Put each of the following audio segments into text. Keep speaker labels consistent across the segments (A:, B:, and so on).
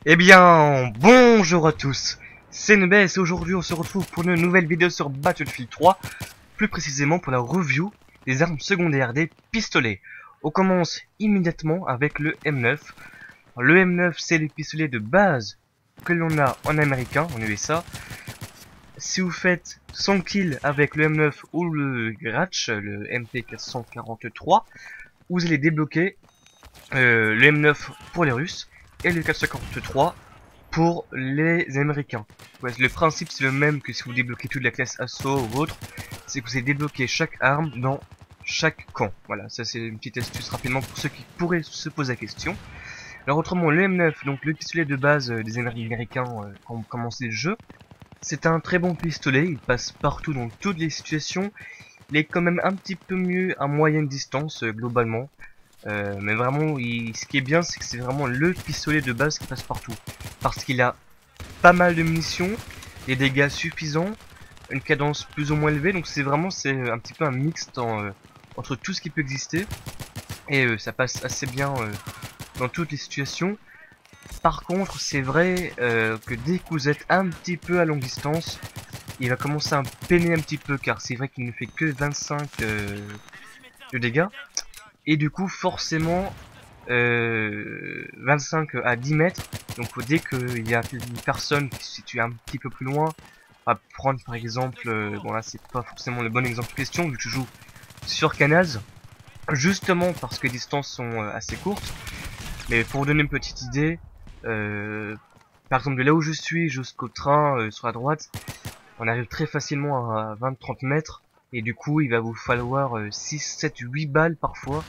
A: Eh bien, bonjour à tous, c'est Nebes et aujourd'hui on se retrouve pour une nouvelle vidéo sur Battlefield 3, plus précisément pour la review des armes secondaires, des pistolets. On commence immédiatement avec le M9. Le M9 c'est les pistolets de base que l'on a en américain, en USA. Si vous faites 100 kills avec le M9 ou le Gratch, le MP443, vous allez débloquer le M9 pour les Russes et le 443 pour les Américains. Ouais, le principe c'est le même que si vous débloquez toute la classe assaut ou autre, c'est que vous allez débloquer chaque arme dans chaque camp. Voilà, ça c'est une petite astuce rapidement pour ceux qui pourraient se poser la question. Alors autrement, le M9, donc le pistolet de base des Américains quand vous commencez le jeu, c'est un très bon pistolet, il passe partout dans toutes les situations. Il est quand même un petit peu mieux à moyenne distance globalement. Mais vraiment, ce qui est bien, c'est que c'est vraiment le pistolet de base qui passe partout. Parce qu'il a pas mal de munitions, des dégâts suffisants, une cadence plus ou moins élevée. Donc c'est un petit peu un mix entre tout ce qui peut exister. Et ça passe assez bien dans toutes les situations. Par contre, c'est vrai que dès que vous êtes un petit peu à longue distance, il va commencer à peiner un petit peu. Car c'est vrai qu'il ne fait que 25 de dégâts. Et du coup, forcément, 25 à 10 mètres. Donc dès qu'il y a une personne qui se situe un petit peu plus loin, on va prendre par exemple, bon là c'est pas forcément le bon exemple de question vu que je joue sur Canaz, justement parce que les distances sont assez courtes. Mais pour vous donner une petite idée, par exemple de là où je suis jusqu'au train sur la droite, on arrive très facilement à 20-30 mètres. Et du coup il va vous falloir 6, 7, 8 balles parfois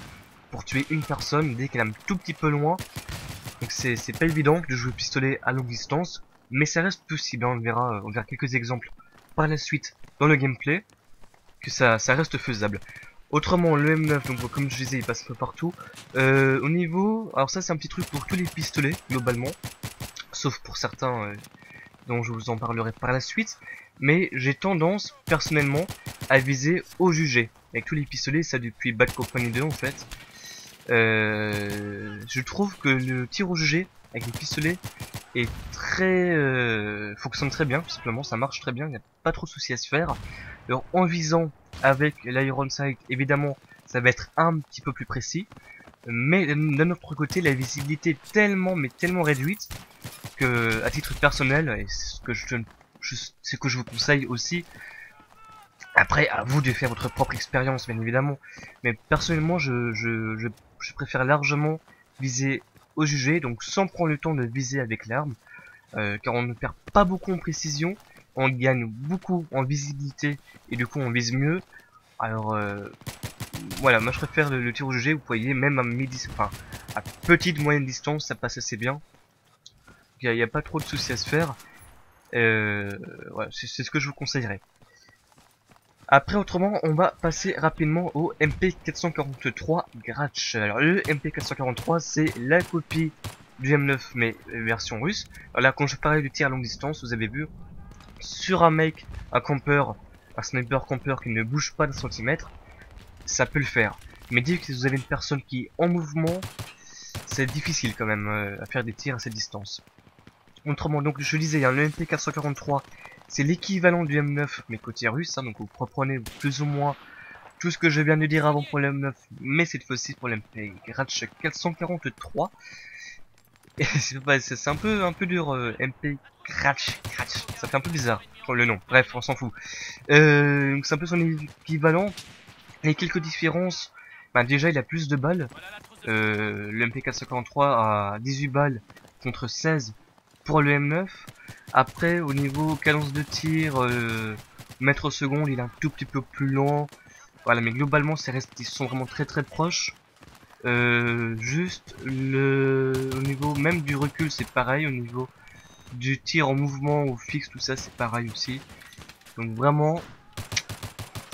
A: pour tuer une personne dès qu'elle est un tout petit peu loin. Donc c'est pas évident de jouer pistolet à longue distance, mais ça reste possible, hein. On verra quelques exemples par la suite dans le gameplay, que ça reste faisable. Autrement, le M9, donc comme je disais, il passe un peu partout. Au niveau, alors ça c'est un petit truc pour tous les pistolets, globalement, sauf pour certains dont je vous en parlerai par la suite, mais j'ai tendance, personnellement, à viser au jugé. Avec tous les pistolets, ça depuis Bad Company 2 en fait. Je trouve que le tir au jugé avec les pistolets est fonctionne très bien, tout simplement, ça marche très bien, il n'y a pas trop de soucis à se faire. Alors en visant avec l'Iron Sight, évidemment, ça va être un petit peu plus précis, mais d'un autre côté, la visibilité est tellement réduite que, à titre personnel, et c'est ce que je vous conseille aussi. Après, à vous de faire votre propre expérience, bien évidemment. Mais personnellement, je préfère largement viser au jugé, donc sans prendre le temps de viser avec l'arme, car on ne perd pas beaucoup en précision, on gagne beaucoup en visibilité, et du coup on vise mieux. Alors, voilà, moi je préfère le tir au jugé, vous voyez, même à enfin, à petite moyenne distance, ça passe assez bien. Il n'y a pas trop de soucis à se faire. Voilà, c'est ce que je vous conseillerais. Après, autrement, on va passer rapidement au MP443 Gratch. Alors, le MP443, c'est la copie du M9, mais version russe. Alors là, quand je parlais du tir à longue distance, vous avez vu, sur un mec, un camper, un sniper camper qui ne bouge pas d'un centimètre, ça peut le faire. Mais dire que vous avez une personne qui est en mouvement, c'est difficile quand même à faire des tirs à cette distance. Autrement, donc je disais, hein, le MP443, c'est l'équivalent du M9, mais côté russe, hein, donc vous reprenez plus ou moins tout ce que je viens de dire avant pour le M9, mais cette fois-ci pour l'MP Gratch 443. Et c'est un peu dur, MP Gratch, ça fait un peu bizarre, le nom, bref, on s'en fout. C'est un peu son équivalent, et quelques différences, bah, déjà il a plus de balles, le MP443 a 18 balles contre 16 pour le M9. Après, au niveau cadence de tir, mètre seconde, il est un tout petit peu plus lent. Voilà, mais globalement, ils sont vraiment très proches. Juste au niveau même du recul, c'est pareil. Au niveau du tir en mouvement ou fixe, tout ça, c'est pareil aussi. Donc vraiment,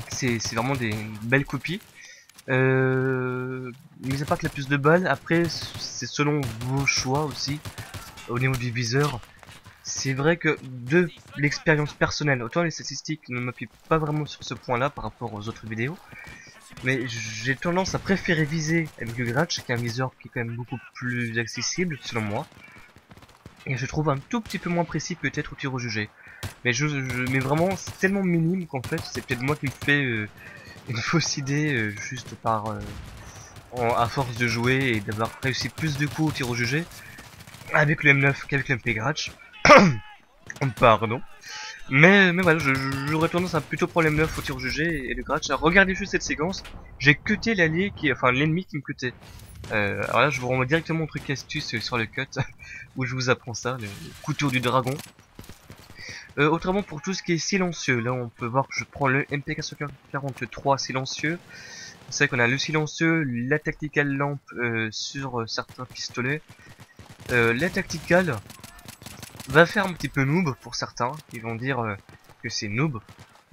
A: c'est vraiment des belles copies. Mais à part que la plus de balles, après, c'est selon vos choix aussi. Au niveau du viseur, c'est vrai que de l'expérience personnelle, autant les statistiques ne m'appuient pas vraiment sur ce point là par rapport aux autres vidéos, mais j'ai tendance à préférer viser avec le Gratch, qui est un viseur qui est quand même beaucoup plus accessible selon moi. et je trouve un tout petit peu moins précis peut-être au tir au jugé. Mais mais vraiment c'est tellement minime qu'en fait c'est peut-être moi qui me fais une fausse idée juste par à force de jouer et d'avoir réussi plus de coups au tir au jugé avec le M9 qu'avec le MP Gratch. Pardon. Mais voilà, j'aurais tendance à plutôt prendre le M9 au tir au jugé et le Gratch. Alors, regardez juste cette séquence, j'ai cuté l'allié enfin l'ennemi qui me cutait. Alors là je vous renvoie directement au truc astuce sur le cut où je vous apprends ça, le couteau du dragon. Autrement pour tout ce qui est silencieux, là on peut voir que je prends le MP443 silencieux. C'est vrai qu'on a le silencieux, la tactical lampe sur certains pistolets. La tactical va faire un petit peu noob pour certains, ils vont dire que c'est noob.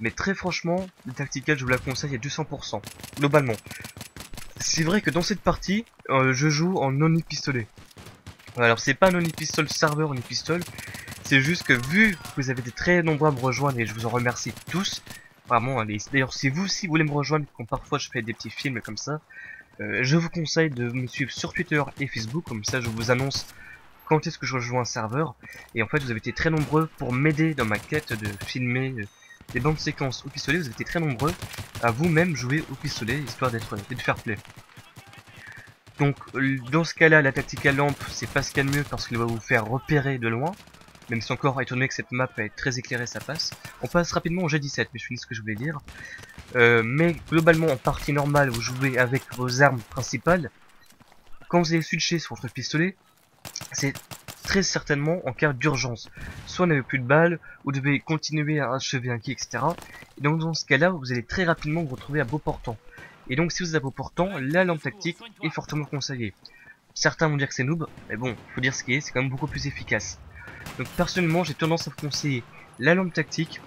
A: Mais très franchement, la tactical je vous la conseille à 200%, globalement. C'est vrai que dans cette partie, je joue en non-pistolet. Alors c'est pas un non-pistol serveur non-pistol, c'est juste que vu que vous avez été très nombreux à me rejoindre et je vous en remercie tous, vraiment, d'ailleurs si vous voulez me rejoindre, quand parfois je fais des petits films comme ça, je vous conseille de me suivre sur Twitter et Facebook, comme ça je vous annonce quand est-ce que je rejoins un serveur. Et en fait vous avez été très nombreux pour m'aider dans ma quête de filmer des bandes séquences au pistolet, vous avez été très nombreux à vous-même jouer au pistolet, histoire d'être de fair play. Donc dans ce cas là, la tactical lampe c'est pas ce qu'il y a de mieux parce qu'il va vous faire repérer de loin. Même si encore, étant donné que cette map est très éclairée, ça passe. On passe rapidement au G17, mais je finis ce que je voulais dire. Mais globalement, en partie normale, vous jouez avec vos armes principales. Quand vous allez switcher sur votre pistolet, c'est très certainement en cas d'urgence. Soit vous n'avez plus de balles, ou devez continuer à achever un kill, etc. Et donc dans ce cas-là, vous allez très rapidement vous retrouver à beau portant. Et donc si vous êtes à beau portant, la lampe tactique est fortement conseillée. Certains vont dire que c'est noob, mais bon, faut dire ce qui est, c'est quand même beaucoup plus efficace. Donc personnellement j'ai tendance à vous conseiller la lampe tactique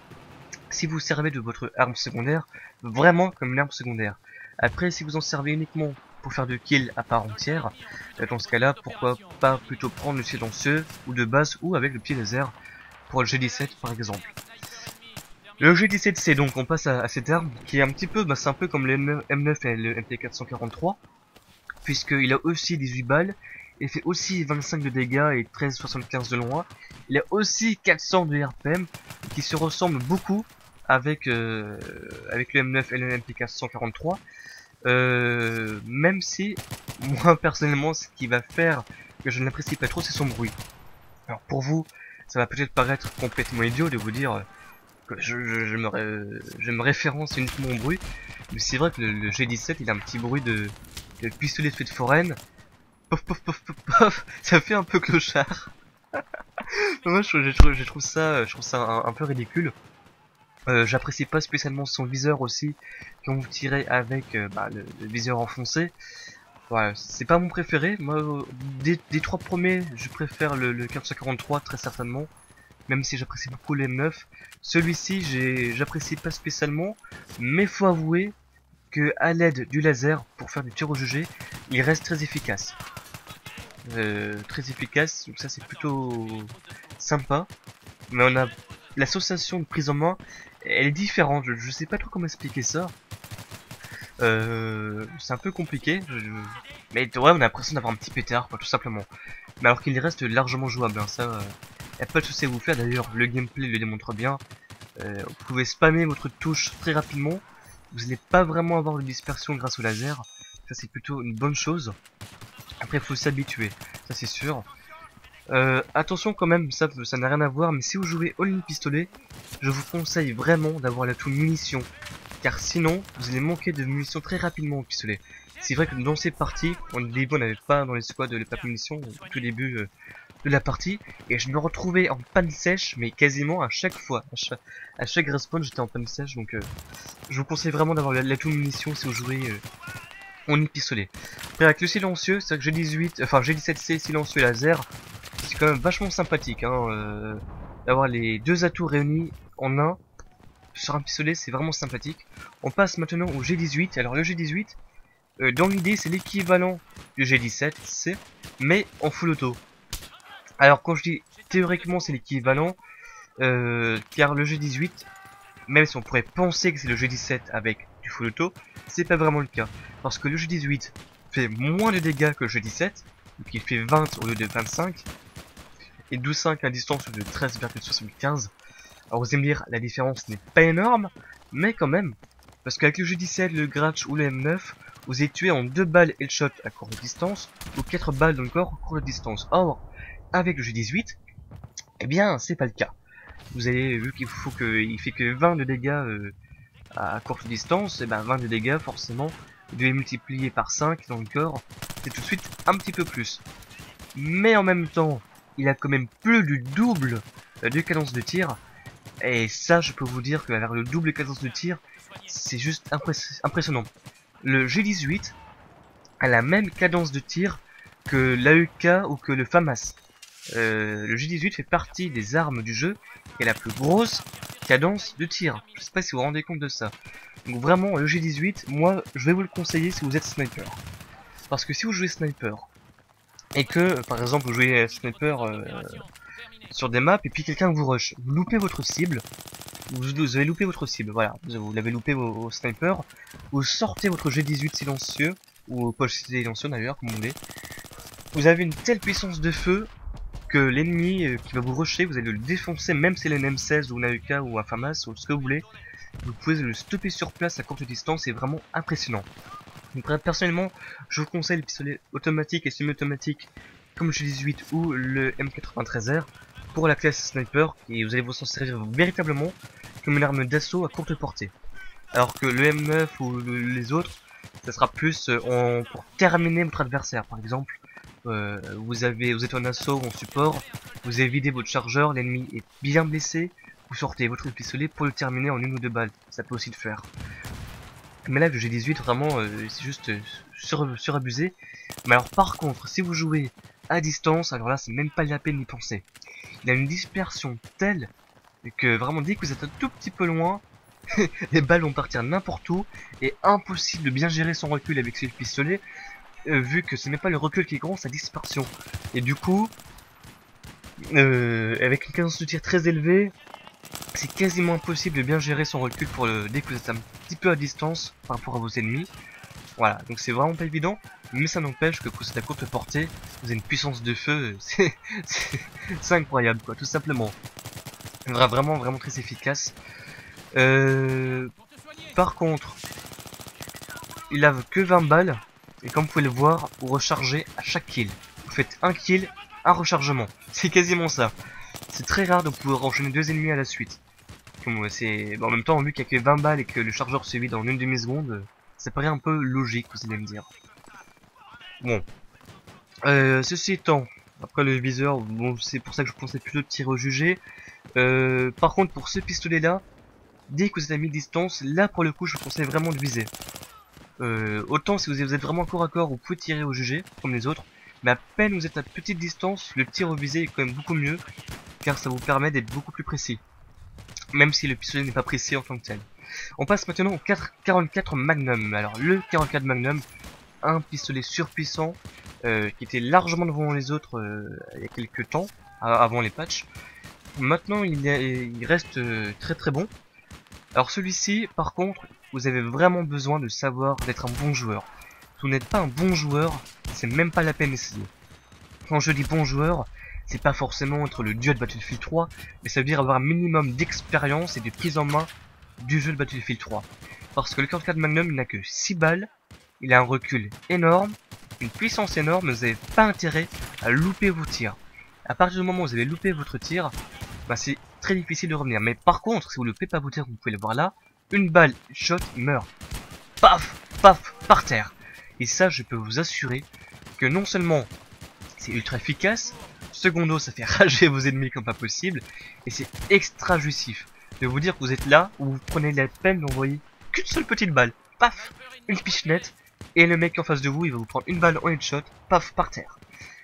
A: si vous servez de votre arme secondaire vraiment comme une arme secondaire. Après si vous en servez uniquement pour faire de kills à part entière, dans ce cas là pourquoi pas plutôt prendre le silencieux ou de base ou avec le pied laser pour le G17 par exemple. Le G17C donc on passe à cette arme qui est un petit peu, c'est un peu comme le M9 et le MP443 puisqu'il a aussi 18 balles. Il fait aussi 25 de dégâts et 13,75 de loin. Il a aussi 400 de RPM qui se ressemble beaucoup avec le M9 et le MP443. Même si, moi personnellement, ce qui va faire que je ne l'apprécie pas trop, c'est son bruit. Alors pour vous, ça va peut-être paraître complètement idiot de vous dire que je me référence uniquement au bruit. Mais c'est vrai que le G17, il a un petit bruit de pistolet de fête foraine. Pof pof pof pof pof, ça fait un peu clochard. Moi je trouve ça un peu ridicule. J'apprécie pas spécialement son viseur aussi quand vous tirez avec le viseur enfoncé. Voilà, c'est pas mon préféré. Moi des trois premiers, je préfère le 443 très certainement. Même si j'apprécie beaucoup les M9. Celui-ci j'apprécie pas spécialement, mais faut avouer que à l'aide du laser pour faire du tir au jugé, il reste très efficace. Donc ça c'est plutôt sympa. Mais on a l'association de prise en main, elle est différente. Je sais pas trop comment expliquer ça. C'est un peu compliqué. Mais ouais, on a l'impression d'avoir un petit pétard, quoi, tout simplement. Mais alors qu'il reste largement jouable. Hein, ça, y a pas de souci à vous faire. D'ailleurs, le gameplay le démontre bien. Vous pouvez spammer votre touche très rapidement. Vous n'allez pas vraiment avoir de dispersion grâce au laser. Ça c'est plutôt une bonne chose. Après il faut s'habituer, ça c'est sûr. Attention quand même, ça n'a rien à voir, mais si vous jouez all-in pistolet, je vous conseille vraiment d'avoir l'atout munitions. Car sinon, vous allez manquer de munitions très rapidement au pistolet. C'est vrai que dans ces parties, au début on n'avait pas dans les squads les packs munitions, au tout début de la partie, et je me retrouvais en panne sèche, mais quasiment à chaque fois. À chaque respawn j'étais en panne sèche, donc je vous conseille vraiment d'avoir l'atout munitions si vous jouez on y pistolet. Après avec le silencieux, c'est vrai que G17C silencieux laser, c'est quand même vachement sympathique hein, d'avoir les deux atouts réunis en un sur un pistolet, c'est vraiment sympathique. On passe maintenant au G18. Alors le G18, dans l'idée c'est l'équivalent du G17C, mais en full auto. Alors quand je dis théoriquement c'est l'équivalent, car le G18, même si on pourrait penser que c'est le G17 avec du full auto, c'est pas vraiment le cas. Parce que le G18 fait moins de dégâts que le G17, donc il fait 20 au lieu de 25. et 12,5 à distance de 13,75. Alors vous allez me dire, la différence n'est pas énorme, mais quand même, parce qu'avec le G17, le Gratch ou le M9, vous êtes tué en 2 balles headshot à courte distance, ou 4 balles dans le corps à courte distance. Or, avec le G18, eh bien, c'est pas le cas. Vous avez vu qu'il faut il fait que 20 de dégâts à courte distance, et ben 20 de dégâts, forcément, vous devez multiplier par 5 dans le corps, c'est tout de suite un petit peu plus. Mais en même temps, il a quand même plus du double de cadence de tir, et ça, je peux vous dire qu'avec le double cadence de tir, c'est juste impressionnant. Le G18 a la même cadence de tir que l'AEK ou que le FAMAS. Le G18 fait partie des armes du jeu qui a la plus grosse cadence de tir. Je sais pas si vous vous rendez compte de ça. Donc vraiment, le G18, moi, je vais vous le conseiller si vous êtes sniper. Parce que si vous jouez sniper, et que, par exemple, vous jouez sniper sur des maps, et puis quelqu'un vous rush, vous loupez votre cible, vous avez loupé votre cible, voilà, vous l'avez loupé au sniper, vous sortez votre G18 silencieux, ou poche silencieux d'ailleurs, comme vous voulez, vous avez une telle puissance de feu, que l'ennemi qui va vous rusher, vous allez le défoncer, même si c'est un M16 ou un AEK ou un FAMAS ou ce que vous voulez, vous pouvez le stopper sur place à courte distance, c'est vraiment impressionnant. Donc personnellement, je vous conseille le pistolet automatique et semi-automatique comme le G18 ou le M93R pour la classe sniper, et vous allez vous en servir véritablement comme une arme d'assaut à courte portée. Alors que le M9 ou les autres, ça sera plus pour terminer votre adversaire. Par exemple, vous êtes en assaut ou en support, vous avez vidé votre chargeur, l'ennemi est bien blessé, vous sortez votre pistolet pour le terminer en 1 ou 2 balles, ça peut aussi le faire. Mais là, le G18, vraiment, c'est juste surabusé. Mais alors par contre, si vous jouez à distance, alors là, c'est même pas la peine d'y penser. Il a une dispersion telle que vraiment, dès que vous êtes un tout petit peu loin, les balles vont partir n'importe où, et impossible de bien gérer son recul avec ce pistolet, vu que ce n'est pas le recul qui est grand, sa dispersion. Et du coup, avec une cadence de tir très élevée, c'est quasiment impossible de bien gérer son recul pour dès que vous êtes un petit peu à distance par rapport à vos ennemis. Voilà, donc c'est vraiment pas évident, mais ça n'empêche que quand c'est à courte portée, vous avez une puissance de feu, c'est incroyable quoi, tout simplement. Vraiment très efficace. Par contre, il a que 20 balles, et comme vous pouvez le voir, vous rechargez à chaque kill. Vous faites un kill, un rechargement, c'est quasiment ça. C'est très rare de pouvoir enchaîner 2 ennemis à la suite. Bon, en même temps, vu qu'il n'y a que 20 balles et que le chargeur se vide en une demi-seconde, ça paraît un peu logique, vous allez me dire. Bon. Ceci étant, après le viseur, bon, c'est pour ça que je pensais plutôt de tirer au jugé. Par contre, pour ce pistolet-là, dès que vous êtes à mi-distance, là pour le coup, je vous conseille vraiment de viser. Autant si vous êtes vraiment corps à corps, vous pouvez tirer au jugé, comme les autres. Mais à peine vous êtes à petite distance, le tir au visé est quand même beaucoup mieux, car ça vous permet d'être beaucoup plus précis. Même si le pistolet n'est pas précis en tant que tel. On passe maintenant au 44 Magnum. Alors le 44 Magnum, un pistolet surpuissant, qui était largement devant les autres il y a quelques temps, avant les patchs. Maintenant il reste très bon. Alors celui-ci, par contre, vous avez vraiment besoin de savoir d'être un bon joueur. Si vous n'êtes pas un bon joueur, c'est même pas la peine d'essayer. Quand je dis bon joueur, c'est pas forcément être le dieu de Battlefield 3, mais ça veut dire avoir un minimum d'expérience et de prise en main du jeu de Battlefield 3. Parce que le 44 Magnum, il n'a que 6 balles, il a un recul énorme, une puissance énorme, vous n'avez pas intérêt à louper vos tirs. À partir du moment où vous avez loupé votre tir, bah c'est très difficile de revenir. Mais par contre, si vous ne loupez pas vos tirs, vous pouvez le voir là, une balle, shot, il meurt. Paf, paf, par terre. Et ça, je peux vous assurer que non seulement c'est ultra efficace, secondo, ça fait rager vos ennemis comme pas possible, et c'est extra jouissif de vous dire que vous êtes là où vous prenez la peine d'envoyer qu'une seule petite balle, paf, une pichenette, et le mec en face de vous, il va vous prendre une balle en headshot, paf, par terre.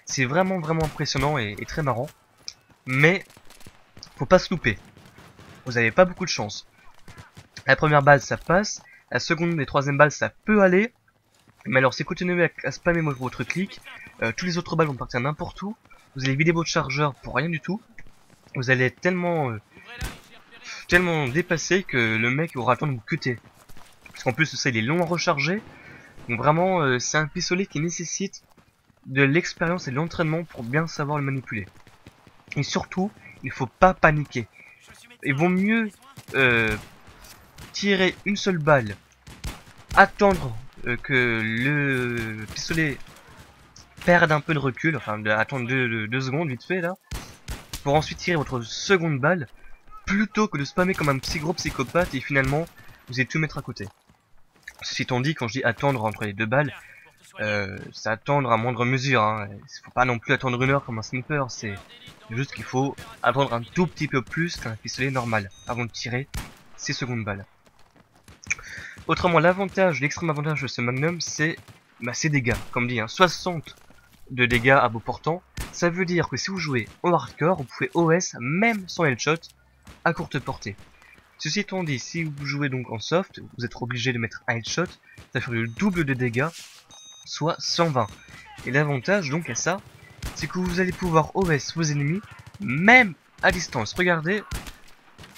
A: C'est vraiment impressionnant et très marrant, mais faut pas se louper. Vous avez pas beaucoup de chance. La première balle, ça passe, la seconde et troisième balle, ça peut aller, mais alors si vous continuez à spammer votre clic, tous les autres balles vont partir n'importe où, vous allez vider votre chargeur pour rien du tout, vous allez être tellement dépassé que le mec aura le temps de vous cutter. Parce qu'en plus ça il est long à recharger, donc vraiment c'est un pistolet qui nécessite de l'expérience et de l'entraînement pour bien savoir le manipuler. Et surtout, il faut pas paniquer. Il vaut mieux tirer une seule balle, attendre que le pistolet perde un peu de recul, enfin attendre 2 secondes vite fait là, pour ensuite tirer votre seconde balle, plutôt que de spammer comme un gros psychopathe et finalement vous allez tout mettre à côté. Ceci étant dit, quand je dis attendre entre les 2 balles, c'est attendre à moindre mesure, hein. Il faut pas non plus attendre 1 heure comme un sniper, c'est juste qu'il faut attendre un tout petit peu plus qu'un pistolet normal avant de tirer ses secondes balles. Autrement, l'avantage, l'extrême avantage de ce Magnum, c'est ses dégâts. Comme dit, hein, 60 de dégâts à bout portant. Ça veut dire que si vous jouez en hardcore, vous pouvez OS même sans headshot à courte portée. Ceci étant dit, si vous jouez donc en soft, vous êtes obligé de mettre un headshot, ça fait le double de dégâts, soit 120. Et l'avantage donc à ça, c'est que vous allez pouvoir OS vos ennemis même à distance. Regardez,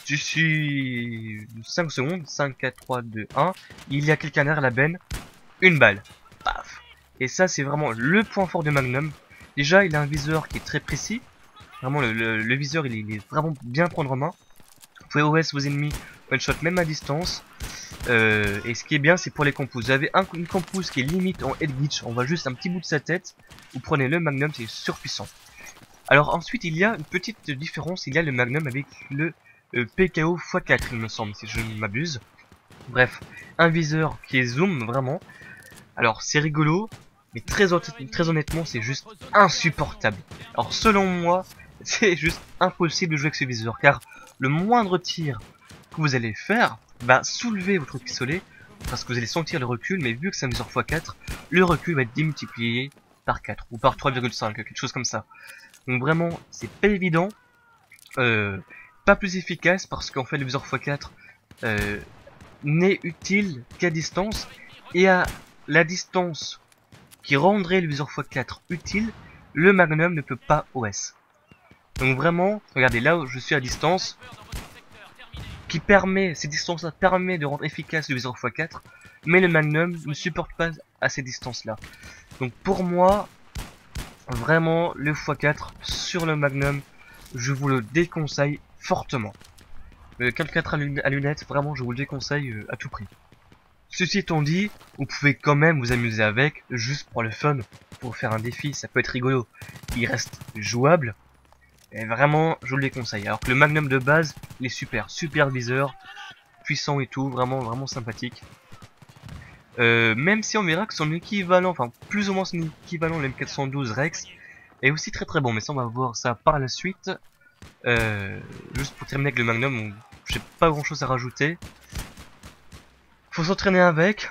A: d'ici 5 secondes, 5, 4, 3, 2, 1, il y a quelqu'un derrière la benne, une balle, paf. Et ça c'est vraiment le point fort de Magnum. Déjà il a un viseur qui est très précis, vraiment le viseur il est vraiment bien prendre en main. Vous pouvez OS vos ennemis one shot même à distance. Et ce qui est bien c'est pour les compos. Vous avez une compose qui est limite en head glitch, on voit juste un petit bout de sa tête. Vous prenez le Magnum, c'est surpuissant. Alors ensuite il y a une petite différence, il y a le Magnum avec le PKO x4 il me semble si je ne m'abuse. Bref, un viseur qui est zoom vraiment. Alors c'est rigolo, mais très honnêtement c'est juste insupportable. Alors selon moi, c'est juste impossible de jouer avec ce viseur, car le moindre tir que vous allez faire va soulever votre pistolet, parce que vous allez sentir le recul, mais vu que c'est un viseur x4, le recul va être démultiplié par 4, ou par 3,5, quelque chose comme ça. Donc vraiment, c'est pas évident, pas plus efficace, parce qu'en fait le viseur x4 n'est utile qu'à distance, et à la distance qui rendrait le viseur x4 utile, le Magnum ne peut pas OS. Donc vraiment, regardez là où je suis à distance, qui permet, ces distances-là permet de rendre efficace le viseur x4, mais le Magnum ne supporte pas à ces distances-là. Donc pour moi, vraiment le x4 sur le Magnum, je vous le déconseille fortement. Le 4x4 à lunettes, vraiment je vous le déconseille à tout prix. Ceci étant dit, vous pouvez quand même vous amuser avec, juste pour le fun, pour faire un défi, ça peut être rigolo. Il reste jouable, et vraiment, je vous le déconseille. Alors que le Magnum de base, il est super viseur, puissant et tout, vraiment sympathique. Même si on verra que son équivalent, enfin plus ou moins son équivalent, le M412 Rex, est aussi très bon, mais ça on va voir ça par la suite. Juste pour terminer avec le Magnum, j'ai pas grand chose à rajouter. Faut s'entraîner avec,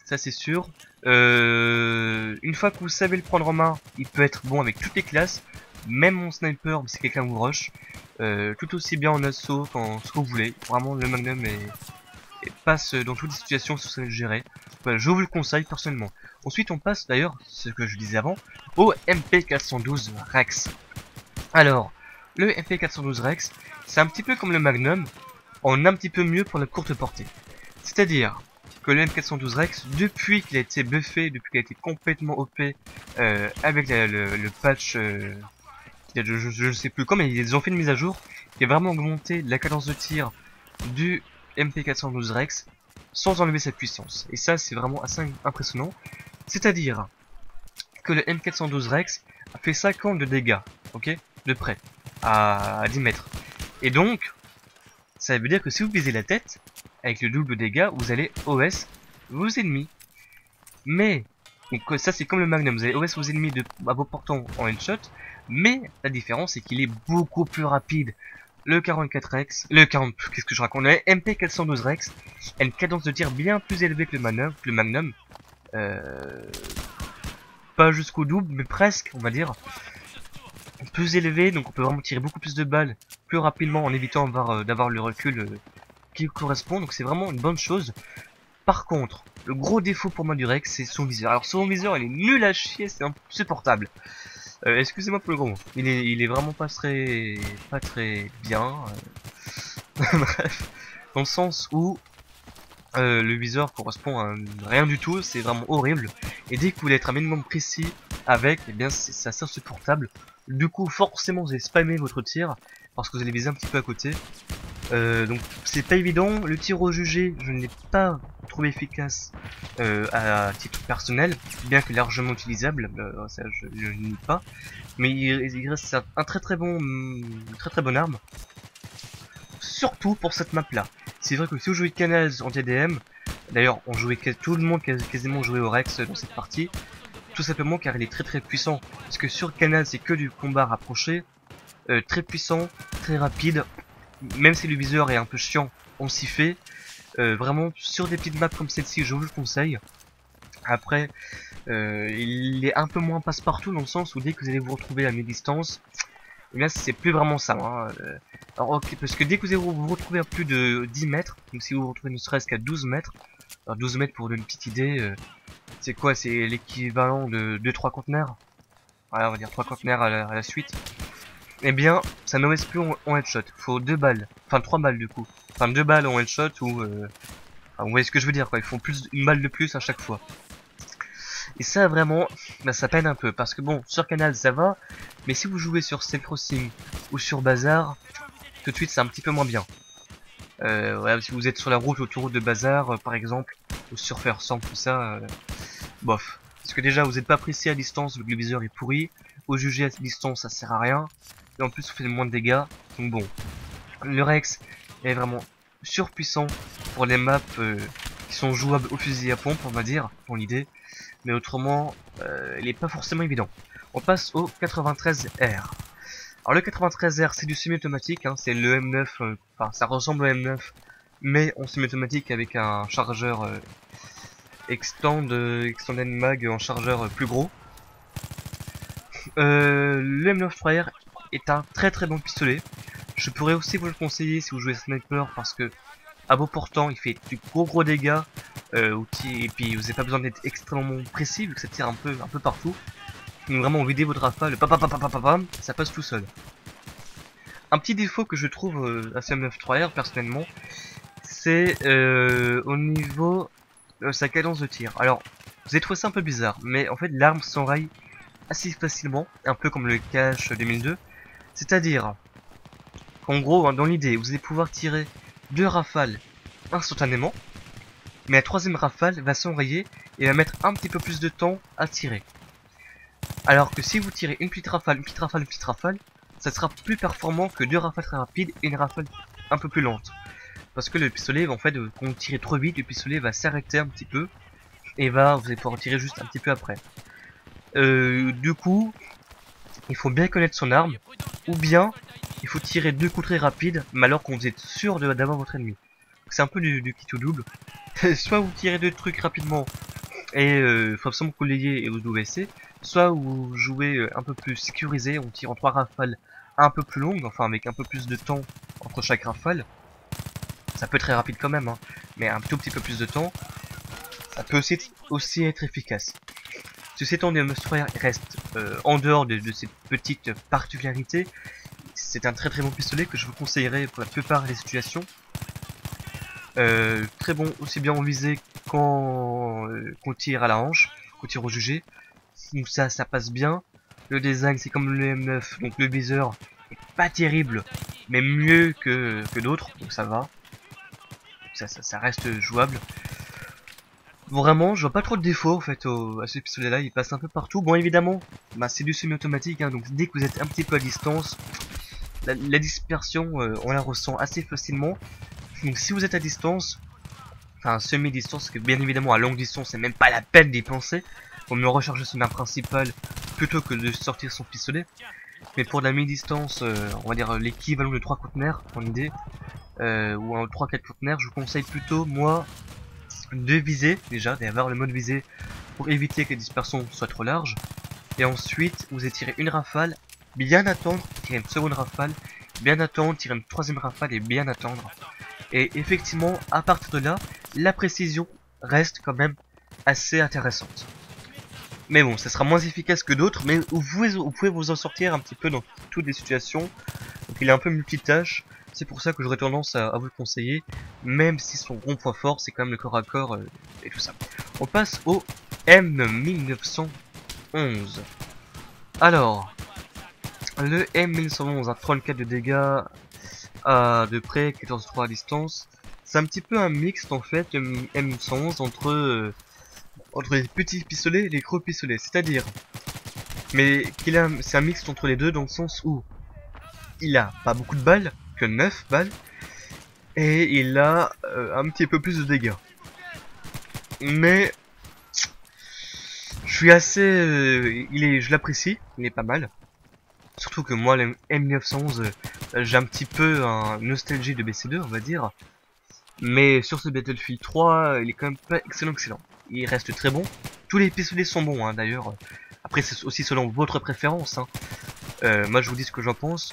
A: ça c'est sûr. Une fois que vous savez le prendre en main, il peut être bon avec toutes les classes, même en sniper si quelqu'un vous rush, tout aussi bien en assaut qu'en ce que vous voulez. Vraiment le Magnum passe dans toutes les situations si vous savez le gérer. Voilà, je vous le conseille personnellement. Ensuite on passe d'ailleurs, ce que je disais avant, au MP412 Rex. Alors, le MP412 Rex, c'est un petit peu comme le Magnum, en un petit peu mieux pour la courte portée. C'est-à-dire que le M412 Rex, depuis qu'il a été buffé, depuis qu'il a été complètement OP avec le patch, je ne sais plus quand, mais ils ont fait une mise à jour qui a vraiment augmenté la cadence de tir du MP412 Rex sans enlever sa puissance. Et ça, c'est vraiment assez impressionnant. C'est-à-dire que le M412 Rex a fait 50 de dégâts, ok, de près, à 10 mètres. Et donc, ça veut dire que si vous visez la tête, avec le double dégâts, vous allez OS vos ennemis. Mais, donc ça c'est comme le Magnum, vous allez OS vos ennemis à bout portant en headshot, mais la différence c'est qu'il est beaucoup plus rapide. Le 44X, qu'est-ce que je raconte, le MP412 Rex a une cadence de tir bien plus élevée que le Magnum. Pas jusqu'au double, mais presque, on va dire. Plus élevé, donc on peut vraiment tirer beaucoup plus de balles plus rapidement en évitant d'avoir le recul qui correspond, donc c'est vraiment une bonne chose. Par contre, le gros défaut pour moi du Rex, c'est son viseur. Alors son viseur, il est nul à chier, c'est insupportable. Excusez-moi pour le gros mot. Il est vraiment pas très bien. Bref, dans le sens où le viseur correspond à rien du tout, c'est vraiment horrible. Et dès que vous voulez être un minimum précis avec, eh bien c'est assez insupportable. Du coup, forcément, vous allez spammer votre tir parce que vous allez viser un petit peu à côté. Donc, c'est pas évident. Le tir au jugé, je ne l'ai pas trouvé efficace à titre personnel, bien que largement utilisable. Ça, je ne nie pas. Mais il reste un très bonne arme. Surtout pour cette map là. C'est vrai que si vous jouez Canals en TDM, d'ailleurs on jouait tout le monde quasiment jouait au Rex dans cette partie, tout simplement car il est très puissant. Parce que sur Canals c'est que du combat rapproché, très puissant, très rapide, même si le viseur est un peu chiant, on s'y fait. Vraiment sur des petites maps comme celle-ci je vous le conseille. Après il est un peu moins passe-partout dans le sens où dès que vous allez vous retrouver à mi-distance, et là c'est plus vraiment ça hein. Alors ok, parce que dès que vous vous retrouvez à plus de 10 mètres, donc si vous vous retrouvez ne serait-ce qu'à 12 mètres, alors 12 mètres pour une petite idée, c'est quoi? C'est l'équivalent de 2-3 conteneurs. Voilà, on va dire 3 conteneurs à la suite. Eh bien, ça ne reste plus en headshot. Faut 2 balles, enfin 3 balles du coup. Enfin 2 balles en headshot ou... Enfin, vous voyez ce que je veux dire quoi, ils font une balle de plus à chaque fois. Et ça vraiment, bah, ça peine un peu, parce que bon, sur Canal ça va, mais si vous jouez sur Cell Crossing ou sur Bazar, tout de suite c'est un petit peu moins bien. Ouais, si vous êtes sur la route, autour de Bazar par exemple, ou sur Surfer sans tout ça, bof. Parce que déjà vous n'êtes pas précis à distance, le viseur est pourri, au jugé à distance ça sert à rien, et en plus vous faites moins de dégâts, donc bon. Le Rex est vraiment surpuissant pour les maps qui sont jouables au fusil à pompe, on va dire, pour l'idée. Mais autrement, il est pas forcément évident. On passe au 93R. Alors le 93R c'est du semi-automatique, hein, c'est le M9, enfin ça ressemble au M9, mais en semi-automatique avec un chargeur Extended Mag en chargeur plus gros. Le M9 3R est un très bon pistolet. Je pourrais aussi vous le conseiller si vous jouez sniper parce que à beau portant il fait du gros dégâts. Et puis vous n'avez pas besoin d'être extrêmement précis vu que ça tire un peu partout. Donc vraiment vider votre rafale, ça passe tout seul. Un petit défaut que je trouve à ce M9 3R personnellement, c'est au niveau de sa cadence de tir. Alors vous allez trouver ça un peu bizarre, mais en fait l'arme s'enraye assez facilement, un peu comme le Cache 2002. C'est-à-dire qu'en gros, hein, dans l'idée, vous allez pouvoir tirer 2 rafales instantanément, mais la troisième rafale va s'enrayer et va mettre un petit peu plus de temps à tirer. Alors que si vous tirez une petite rafale, ça sera plus performant que 2 rafales très rapides et une rafale un peu plus lente. Parce que le pistolet, en fait, quand vous tirez trop vite, le pistolet va s'arrêter un petit peu et vous allez pouvoir tirer juste un petit peu après. Du coup, il faut bien connaître son arme, ou bien il faut tirer 2 coups très rapides, mais alors qu'on vous êtes sûr d'avoir votre ennemi. C'est un peu du kit ou double. Soit vous tirez 2 trucs rapidement et faut absolument que vous l'ayez et vous l'OSC, soit vous jouez un peu plus sécurisé, on tire en 3 rafales un peu plus longues, enfin avec un peu plus de temps entre chaque rafale. Ça peut être très rapide quand même, hein, mais un tout petit peu plus de temps, ça peut aussi être efficace. Ceci étant, le M3 reste en dehors de cette petite particularité. C'est un très bon pistolet que je vous conseillerais pour la plupart des situations. Très bon aussi bien en visée qu'on tire à la hanche, qu'on tire au jugé. Donc ça passe bien. Le design c'est comme le M9, donc le viseur est pas terrible, mais mieux que d'autres, donc ça va. Ça reste jouable. Vraiment, je vois pas trop de défauts en fait à ce pistolet là, il passe un peu partout. Bon évidemment, bah, c'est du semi-automatique, hein, donc dès que vous êtes un petit peu à distance, la dispersion on la ressent assez facilement. Donc si vous êtes à distance, enfin semi-distance, que bien évidemment à longue distance c'est même pas la peine d'y penser, faut mieux recharger son arme principale plutôt que de sortir son pistolet. Mais pour la mi-distance, on va dire l'équivalent de 3 conteneurs en idée, ou un 3-4 conteneurs, je vous conseille plutôt moi de viser déjà, d'avoir le mode visée pour éviter que les dispersions soient trop larges. Et ensuite, vous étirez une rafale, bien attendre, tirer une seconde rafale, bien attendre, tirer une troisième rafale et bien attendre. Et effectivement, à partir de là, la précision reste quand même assez intéressante. Mais bon, ça sera moins efficace que d'autres, mais vous pouvez vous en sortir un petit peu dans toutes les situations. Donc il est un peu multitâche. C'est pour ça que j'aurais tendance à vous le conseiller, même si son gros point fort c'est quand même le corps à corps et tout ça. On passe au M1911. Alors, Le M1111 a 34 de dégâts à de près, 14,3 à distance. C'est un petit peu un mixte en fait, le M1111 entre les petits pistolets et les gros pistolets. C'est-à-dire, c'est un mixte entre les deux dans le sens où il a pas beaucoup de balles, que 9 balles, et il a un petit peu plus de dégâts. Mais je suis assez, je l'apprécie, il est pas mal. Surtout que moi, le M911, j'ai un petit peu un nostalgie de BC2, on va dire. Mais sur ce Battlefield 3, il est quand même pas excellent. Il reste très bon. Tous les pistolets sont bons, hein, d'ailleurs. Après, c'est aussi selon votre préférence. Hein. Moi, je vous dis ce que j'en pense.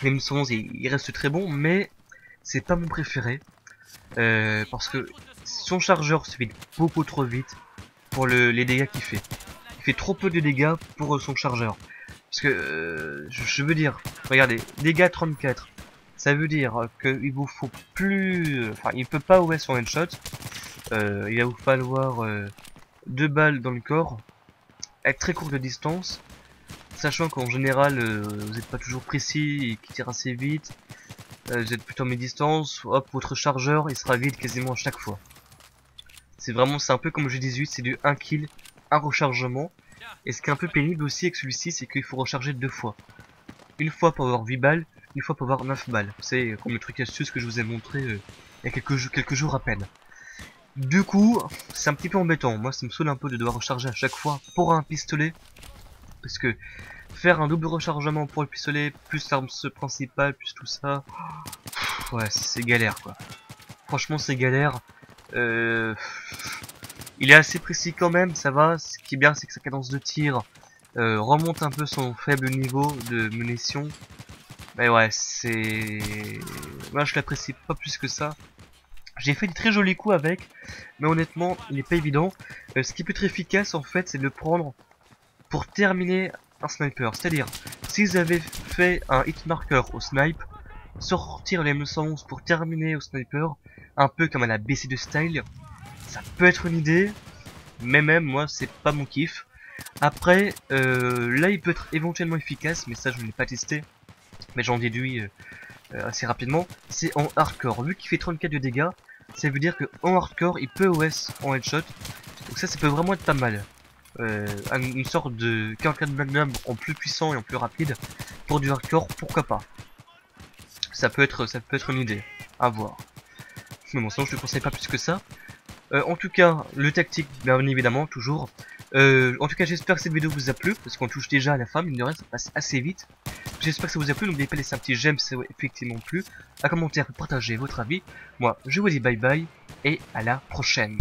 A: Le M911, il reste très bon, mais c'est pas mon préféré. Parce que son chargeur se vide beaucoup trop vite pour les dégâts qu'il fait. Il fait trop peu de dégâts pour son chargeur. Parce que, je veux dire, regardez, dégâts 34. Ça veut dire qu'il vous faut plus... Enfin, il peut pas OS en headshot. Il va vous falloir 2 balles dans le corps. Avec très courte distance. Sachant qu'en général, vous n'êtes pas toujours précis et qui tire assez vite. Vous êtes plutôt en mi-distance. Hop, votre chargeur, il sera vide quasiment à chaque fois. C'est un peu comme le G18, c'est du 1 kill, 1 rechargement. Et ce qui est un peu pénible aussi avec celui-ci, c'est qu'il faut recharger 2 fois. Une fois pour avoir 8 balles, une fois pour avoir 9 balles. C'est comme le truc astuce que je vous ai montré il y a quelques jours à peine. Du coup, c'est un petit peu embêtant. Moi, ça me saoule un peu de devoir recharger à chaque fois pour un pistolet. Parce que faire un double rechargement pour le pistolet, plus l'arme principale, plus tout ça... Ouais, c'est galère quoi. Franchement, c'est galère. Il est assez précis quand même, ça va. Ce qui est bien, c'est que sa cadence de tir remonte un peu son faible niveau de munitions. Mais ouais, moi, je l'apprécie pas plus que ça. J'ai fait des très jolis coups avec, mais honnêtement, il est pas évident. Ce qui peut être efficace, en fait, c'est de le prendre pour terminer un sniper. C'est-à-dire, si vous avez fait un hit marker au snipe, sortir les M111 pour terminer au sniper, un peu comme à la BC2 style, ça peut être une idée, mais même moi c'est pas mon kiff. Après, là il peut être éventuellement efficace, mais ça je ne l'ai pas testé, mais j'en déduis assez rapidement. C'est en hardcore, vu qu'il fait 34 de dégâts, ça veut dire que en hardcore il peut OS en headshot, donc ça peut vraiment être pas mal. Une sorte de 44 Magnum en plus puissant et en plus rapide pour du hardcore, pourquoi pas. Ça peut être une idée, à voir. Mais bon, sinon je te conseille pas plus que ça. En tout cas, le tactique, bien évidemment, toujours. En tout cas, j'espère que cette vidéo vous a plu, parce qu'on touche déjà à la fin, mine de rien, ça passe assez vite. J'espère que ça vous a plu, n'oubliez pas de laisser un petit j'aime si ça vous a effectivement plu, un commentaire, partager votre avis. Moi, je vous dis bye bye, et à la prochaine.